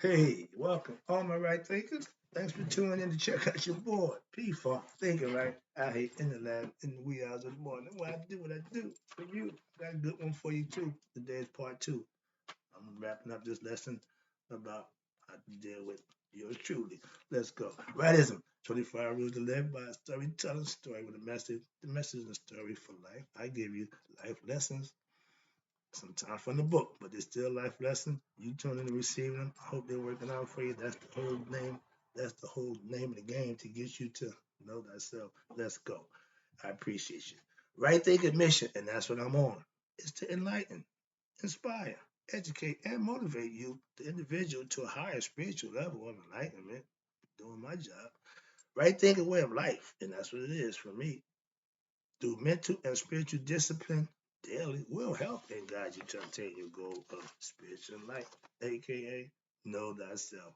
Hey, welcome, all my right thinkers. Thanks for tuning in to check out your board. P for thinking right. I hate in the lab in the wee hours of the morning. Why I do what I do for you. Got a good one for you too. Today is part two. I'm wrapping up this lesson about how to deal with yours truly. Let's go. Rightism. 25 rules to live by a storytelling story with a message. The message is a story for life. I give you life lessons sometimes from the book, but they're still life lessons. You tune in to receiving them. I hope they're working out for you. That's the whole name. That's the whole name of the game to get you to know thyself. Let's go. I appreciate you. Right thinking mission, and that's what I'm on, is to enlighten, inspire, educate, and motivate you, the individual, to a higher spiritual level of enlightenment. Doing my job. Right thinking way of life, and that's what it is for me. Through mental and spiritual discipline daily will help and guide you to obtain your goal of spiritual life, aka know thyself.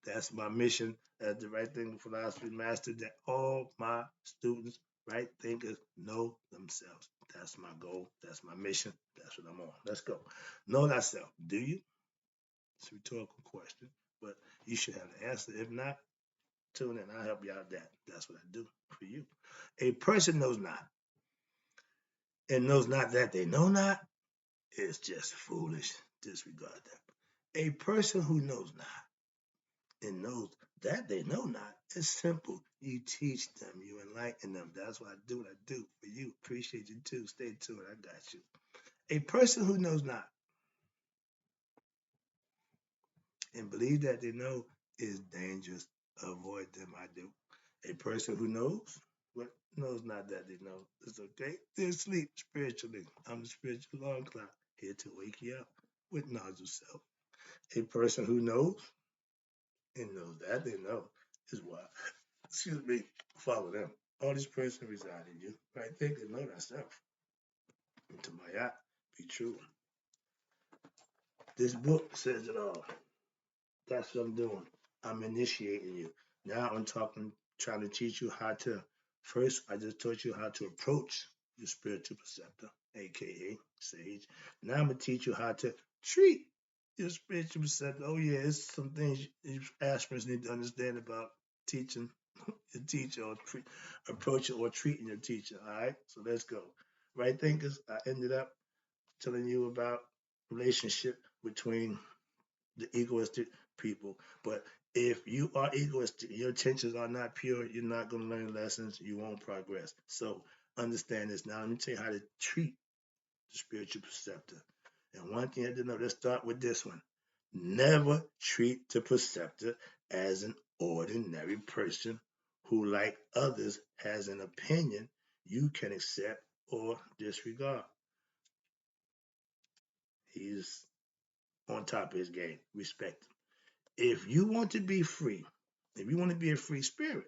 That's my mission as the right thinking philosophy master, that all my students, right thinkers, know themselves. That's my goal. That's my mission. That's what I'm on. Let's go. Know thyself. Do you? It's a rhetorical question, but you should have the answer. If not, tune in. I'll help you out with that. That's what I do for you. A person knows not and knows not that they know not is just foolish. Disregard that. A person who knows not and knows that they know not is simple. You teach them, you enlighten them. That's why I do what I do for you. Appreciate you too. Stay tuned. I got you. A person who knows not and believes that they know is dangerous. Avoid them. I do. A person who knows what knows not that they know is okay. They're asleep spiritually. I'm the spiritual alarm clock here to wake you up with knowledge of self. A person who knows and knows that they know is why, excuse me, follow them. All this person reside in you. Right? Think and know thyself. And to my eye, be true. This book says it all. That's what I'm doing. I'm initiating you. Now I'm talking, trying to teach you how to. First, I just taught you how to approach your spiritual preceptor, aka sage. Now I'm gonna teach you how to treat your spiritual preceptor. Oh yeah, it's some things you aspirants need to understand about teaching your teacher or approaching or treating your teacher. All right, so let's go. Right thinkers, I ended up telling you about relationship between the egoistic people. But if you are egoistic, your intentions are not pure, you're not going to learn lessons, you won't progress. So understand this. Now, let me tell you how to treat the spiritual preceptor. And one thing you have to know, let's start with this one. Never treat the preceptor as an ordinary person who, like others, has an opinion you can accept or disregard. He's on top of his game. Respect him. If you want to be free, if you want to be a free spirit,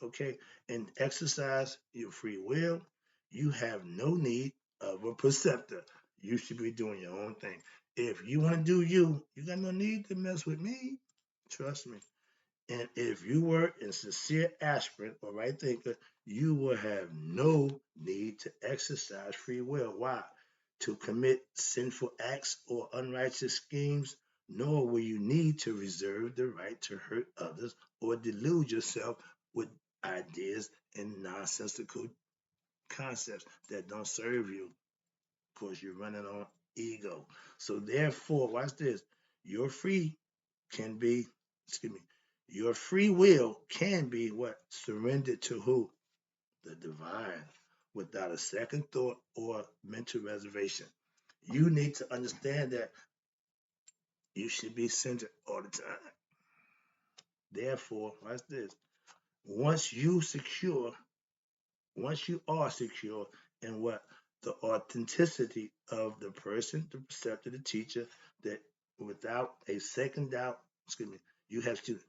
okay, and exercise your free will, you have no need of a preceptor. You should be doing your own thing. If you want to do you, you got no need to mess with me. Trust me. And if you were a sincere aspirant or right thinker, you will have no need to exercise free will. Why? To commit sinful acts or unrighteous schemes, nor will you need to reserve the right to hurt others or delude yourself with ideas and nonsensical concepts that don't serve you because you're running on ego. So therefore, watch this. Your free can be, excuse me, your free will can be what? Surrendered to who? The divine, without a second thought or mental reservation. You need to understand that you should be centered all the time. Therefore, watch this. Once you secure, once you are secure in what? The authenticity of the person, the preceptor, the teacher, that without a second doubt, excuse me, you have to,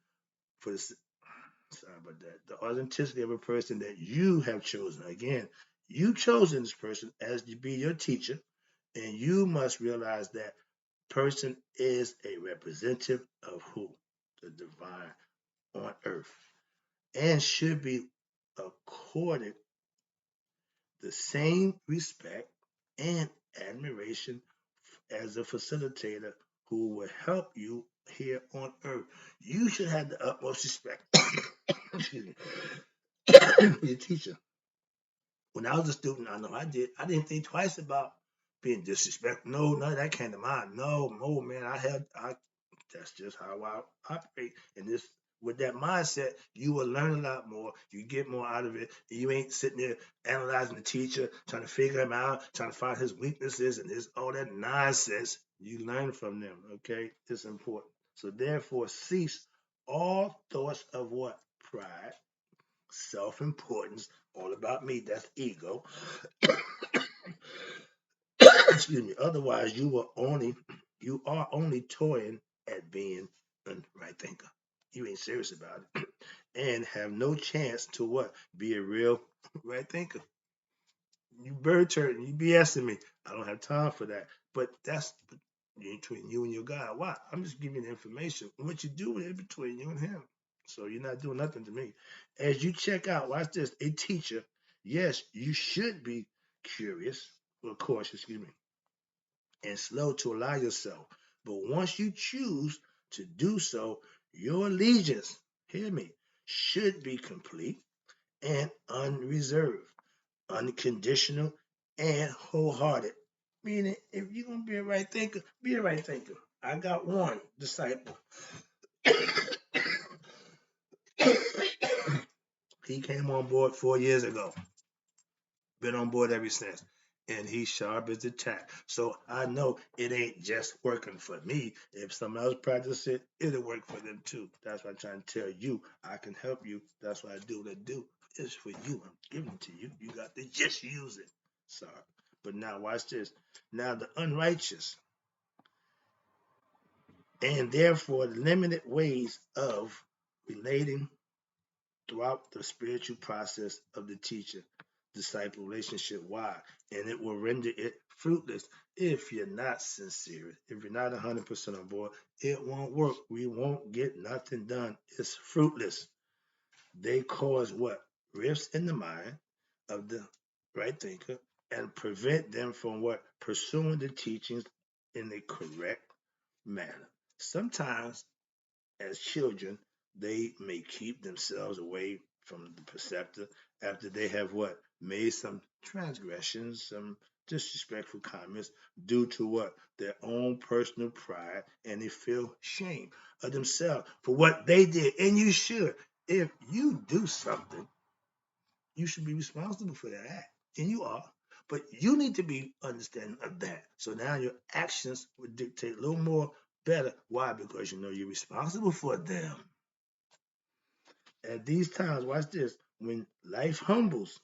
for the, sorry about that, the authenticity of a person that you have chosen. Again, you've chosen this person as to be your teacher, and you must realize that person is a representative of who? The divine on earth, and should be accorded the same respect and admiration as a facilitator who will help you here on earth. You should have the utmost respect excuse me, for your teacher. When I was a student, I know I did. I didn't think twice about being disrespectful. No, none of that came to mind. No, no, man. That's just how I operate. And this, with that mindset, you will learn a lot more. You get more out of it. You ain't sitting there analyzing the teacher, trying to figure him out, trying to find his weaknesses and his all that nonsense. You learn from them. Okay, it's important. So therefore, cease all thoughts of what pride, self-importance, all about me. That's ego. Excuse me. Otherwise, you are only toying at being a right thinker. You ain't serious about it, and have no chance to what be a real right thinker. You bird turning, you BSing me. I don't have time for that. But that's between you and your God. Why? I'm just giving you the information. What you do with it between you and him. So you're not doing nothing to me. As you check out, watch this. A teacher, yes, you should be curious, of course, excuse me, and slow to allow yourself. But once you choose to do so, your allegiance, hear me, should be complete and unreserved, unconditional and wholehearted. Meaning, if you're going to be a right thinker, be a right thinker. I got one disciple. He came on board 4 years ago. Been on board ever since. And he's sharp as a tack. So I know it ain't just working for me. If someone else practice it, it'll work for them too. That's what I'm trying to tell you. I can help you. That's what I do. What I do. It's for you. I'm giving it to you. You got to just use it. Sorry. But now watch this. Now the unrighteous and therefore limited ways of relating throughout the spiritual process of the teacher disciple relationship. Why? And it will render it fruitless if you're not sincere. If you're not 100% on board, it won't work. We won't get nothing done. It's fruitless. They cause what? Rifts in the mind of the right thinker and prevent them from what? Pursuing the teachings in a correct manner. Sometimes as children, they may keep themselves away from the preceptor after they have what? Made some transgressions, some disrespectful comments due to what? Their own personal pride, and they feel shame of themselves for what they did. And you should. If you do something, you should be responsible for that act. And you are. But you need to be understanding of that. So now your actions would dictate a little more better. Why? Because you know you're responsible for them. At these times, watch this, when life humbles,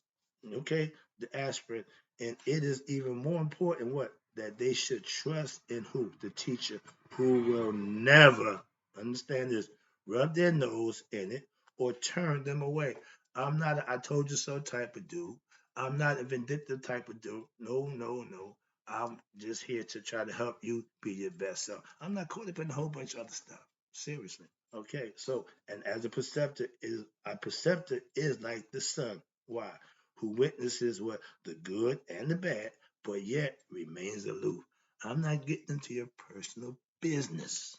okay, the aspirant, and it is even more important what? That they should trust in who? The teacher, who will never, understand this, rub their nose in it or turn them away. I'm not a I told you so type of dude. I'm not a vindictive type of dude. No, no, no. I'm just here to try to help you be your best self. I'm not caught up in a whole bunch of other stuff. Seriously. Okay, so and as a preceptor is like the sun. Why? Who witnesses what the good and the bad, but yet remains aloof. I'm not getting into your personal business.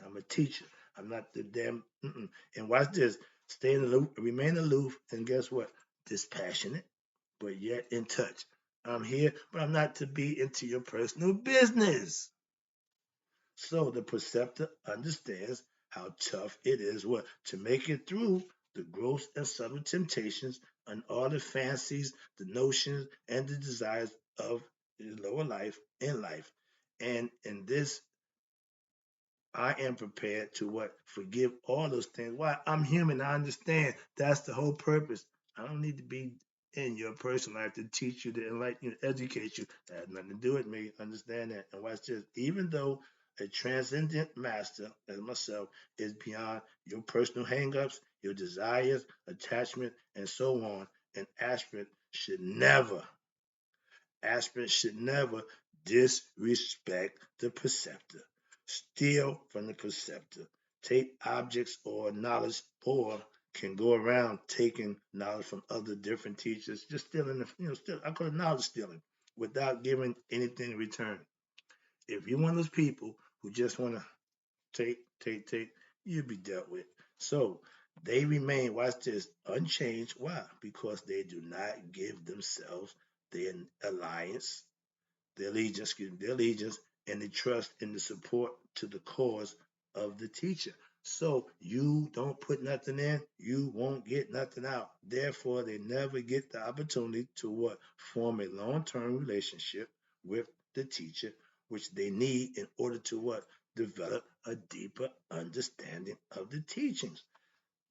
I'm a teacher. I'm not the damn. And watch this. Stay in aloof, remain aloof, and guess what? Dispassionate, but yet in touch. I'm here, but I'm not to be into your personal business. So the preceptor understands how tough it is what to make it through the gross and subtle temptations and all the fancies, the notions, and the desires of the lower life in life. And in this I am prepared to what? Forgive all those things. Why? I'm human. I understand. That's the whole purpose. I don't need to be in your personal life to teach you, to enlighten you, to educate you. That has nothing to do with me. Understand that. And watch this. Even though a transcendent master, as myself, is beyond your personal hangups, your desires, attachment, and so on, an aspirant should never disrespect the preceptor, steal from the preceptor, take objects or knowledge, or can go around taking knowledge from other different teachers, just stealing, still, I call it knowledge stealing, without giving anything in return. If you're one of those people who just want to take, you'll be dealt with. So they remain, watch this, unchanged. Why? Because they do not give themselves their alliance, their allegiance, and the trust in the support to the cause of the teacher. So you don't put nothing in, you won't get nothing out. Therefore, they never get the opportunity to what? Form a long-term relationship with the teacher, which they need in order to what? Develop a deeper understanding of the teachings.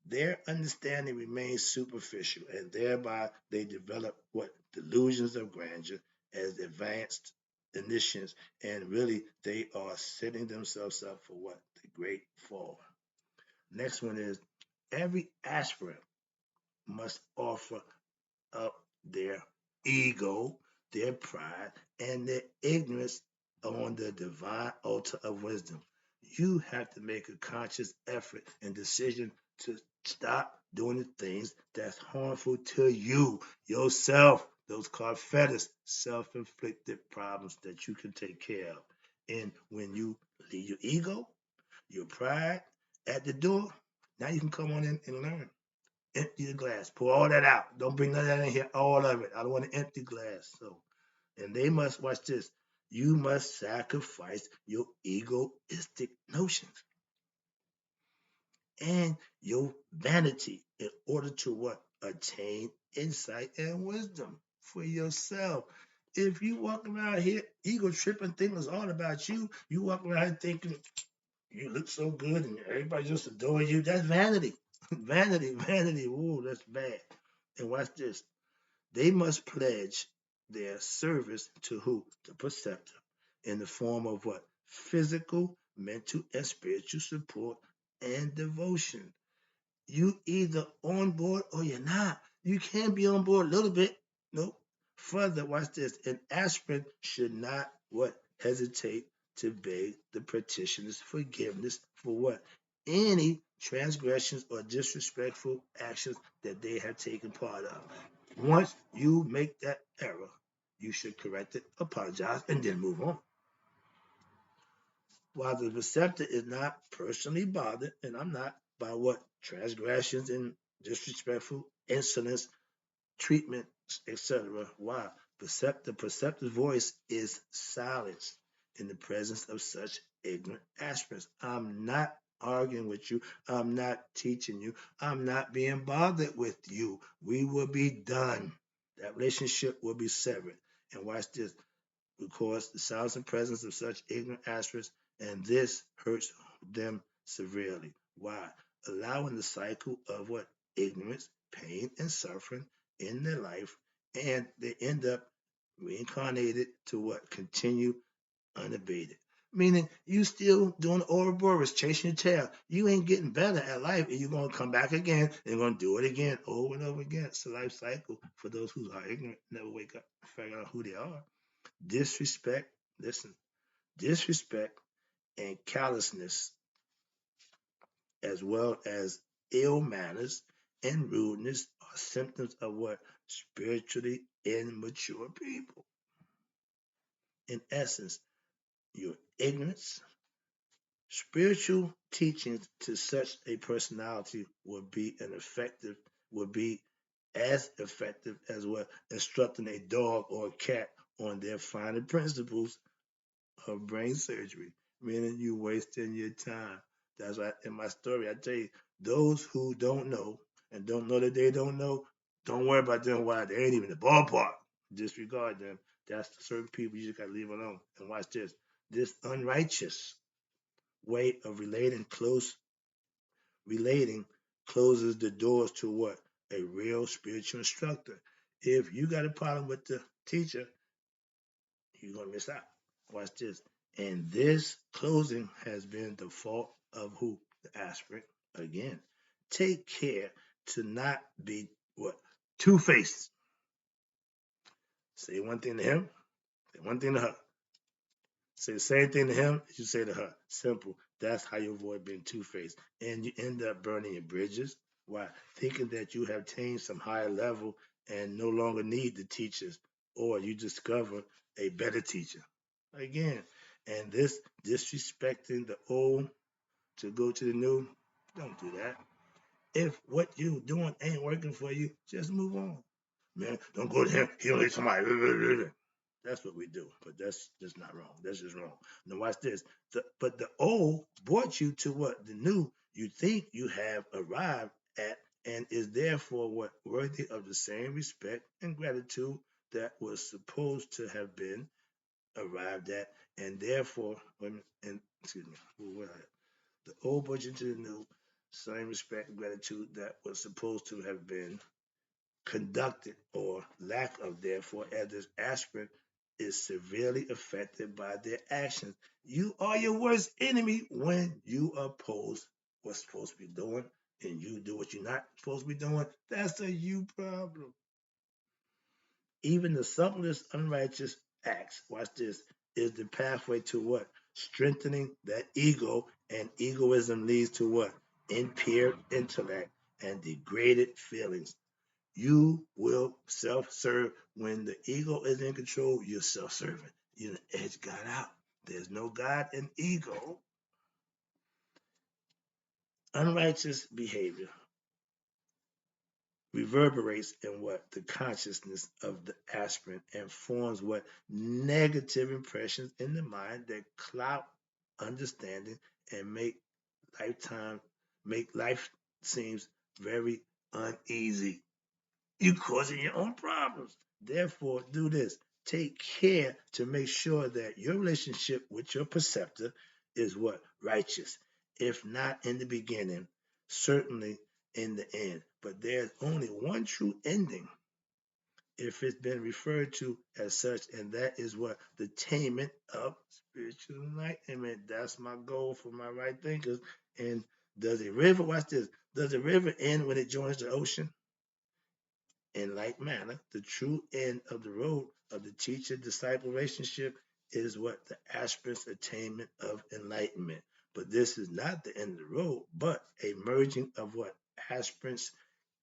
Their understanding remains superficial, and thereby they develop what? Delusions of grandeur as advanced initiates, and really they are setting themselves up for what? The great fall. Next one is every aspirant must offer up their ego, their pride, and their ignorance on the divine altar of wisdom. You have to make a conscious effort and decision to stop doing the things that's harmful to you, yourself. Those called fetters, self-inflicted problems that you can take care of. And when you leave your ego, your pride at the door, now you can come on in and learn. Empty the glass. Pour all that out. Don't bring none of that in here. All of it. I don't want an empty glass. So, and they must watch this. You must sacrifice your egoistic notions and your vanity in order to what? Attain insight and wisdom for yourself. If you walk around here ego tripping, thinking it's all about you, you walk around here thinking you look so good and everybody just adore you. That's vanity. Vanity, vanity. Ooh, that's bad. And watch this. They must pledge their service to who? The preceptor in the form of what? Physical, mental, and spiritual support and devotion. You either on board or you're not. You can't be on board a little bit. Nope. Further, watch this. An aspirant should not what? Hesitate to beg the petitioner's forgiveness for what? Any transgressions or disrespectful actions that they have taken part of. Once you make that error, you should correct it, apologize, and then move on. While the receptor is not personally bothered, and I'm not, by what? Transgressions and disrespectful insolence, treatment, etc. Why? The perceptive voice is silenced in the presence of such ignorant aspirants. I'm not arguing with you. I'm not teaching you. I'm not being bothered with you. We will be done. That relationship will be severed. And watch this. Because the silence and presence of such ignorant aspirants, and this hurts them severely. Why? Allowing the cycle of what? Ignorance, pain, and suffering in their life, and they end up reincarnated to what? Continue unabated. Meaning you still doing Ouroboros, chasing your tail. You ain't getting better at life, and you're gonna come back again and gonna do it again over and over again. It's a life cycle for those who are ignorant, never wake up, figure out who they are. Disrespect, listen, disrespect and callousness, as well as ill manners and rudeness, are symptoms of what? Spiritually immature people. In essence, your ignorance, spiritual teachings to such a personality would be as effective as what instructing a dog or a cat on their finer principles of brain surgery, meaning you wasting your time. That's why in my story I tell you, those who don't know and don't know that they don't know, don't worry about them. Why they ain't even the ballpark. Disregard them. That's certain people you just gotta leave alone. And watch this. This unrighteous way of relating closes the doors to what? A real spiritual instructor. If you got a problem with the teacher, you're gonna miss out. Watch this. And this closing has been the fault of who? The aspirant. Again, take care to not be what? Two-faced. Say one thing to him, say one thing to her. Say the same thing to him as you say to her. Simple. That's how you avoid being two-faced. And you end up burning your bridges. Why? Thinking that you have attained some higher level and no longer need the teachers, or you discover a better teacher. Again, and this disrespecting the old to go to the new, don't do that. If what you doing ain't working for you, just move on. Man, don't go to him. He only somebody. That's what we do, but that's just not wrong. That's just wrong. Now watch this. But the old brought you to what the new you think you have arrived at, and is therefore what worthy of the same respect and gratitude that was supposed to have been arrived at, and therefore, and excuse me, the old brought you to the new, same respect and gratitude that was supposed to have been conducted or lack of therefore as this aspirant is severely affected by their actions. You are your worst enemy when you oppose what's supposed to be doing and you do what you're not supposed to be doing. That's a you problem. Even the subtlest unrighteous acts, watch this, is the pathway to what? Strengthening that ego, and egoism leads to what? Impaired intellect and degraded feelings. You will self-serve. When the ego is in control, you're self-serving. You edge God out. There's no God in ego. Unrighteous behavior reverberates in what? The consciousness of the aspirant and forms what? Negative impressions in the mind that cloud understanding and make life seems very uneasy. You're causing your own problems. Therefore, do this. Take care to make sure that your relationship with your preceptor is what? Righteous. If not in the beginning, certainly in the end. But there's only one true ending if it's been referred to as such, and that is what? The attainment of spiritual enlightenment. That's my goal for my right thinkers. And does a river, watch this, does a river end when it joins the ocean? In like manner, the true end of the road of the teacher-disciple relationship is what? The aspirant's attainment of enlightenment. But this is not the end of the road, but a merging of what? Aspirant's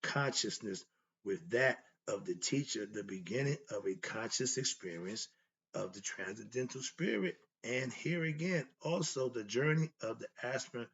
consciousness with that of the teacher, the beginning of a conscious experience of the transcendental spirit. And here again, also the journey of the aspirant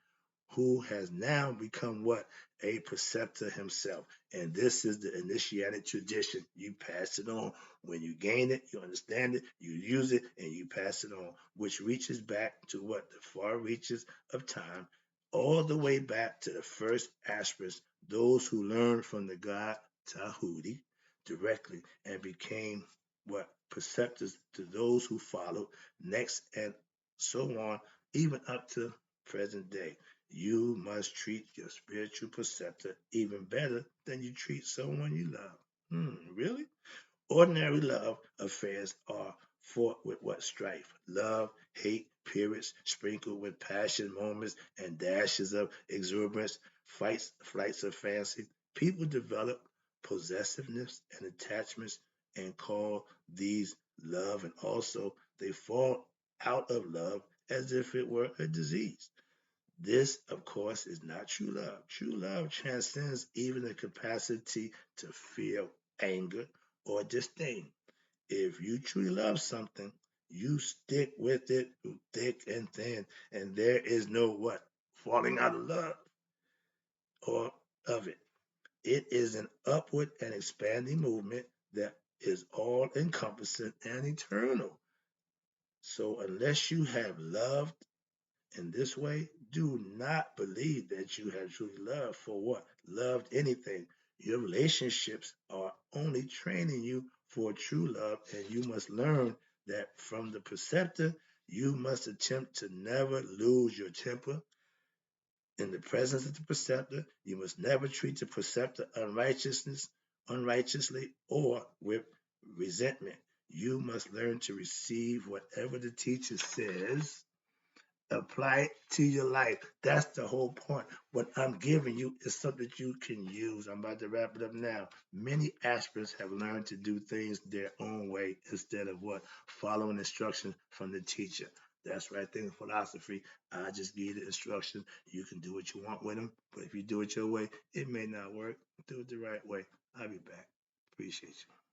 who has now become what? A preceptor himself. And this is the initiatic tradition. You pass it on. When you gain it, you understand it, you use it, and you pass it on, which reaches back to what? The far reaches of time, all the way back to the first aspirants, those who learned from the god Tahuti directly and became what? Preceptors to those who followed next, and so on, even up to present day. You must treat your spiritual preceptor even better than you treat someone you love. Really? Ordinary love affairs are fraught with what? Strife, love, hate, periods, sprinkled with passion moments and dashes of exuberance, flights of fancy. People develop possessiveness and attachments and call these love, and also they fall out of love as if it were a disease. This, of course, is not true love. True love transcends even the capacity to feel anger or disdain. If you truly love something, you stick with it through thick and thin, and there is no what? Falling out of love or of it. It is an upward and expanding movement that is all encompassing and eternal. So, unless you have loved in this way, do not believe that you have truly loved. For what? Loved anything. Your relationships are only training you for true love, and you must learn that from the preceptor. You must attempt to never lose your temper in the presence of the preceptor. You must never treat the preceptor unrighteously, or with resentment. You must learn to receive whatever the teacher says, apply it to your life. That's the whole point. What I'm giving you is something you can use. I'm about to wrap it up now. Many aspirants have learned to do things their own way instead of what? Following instructions from the teacher. That's right thing philosophy. I just give you the instructions. You can do what you want with them, but if you do it your way, it may not work. Do it the right way. I'll be back. Appreciate you.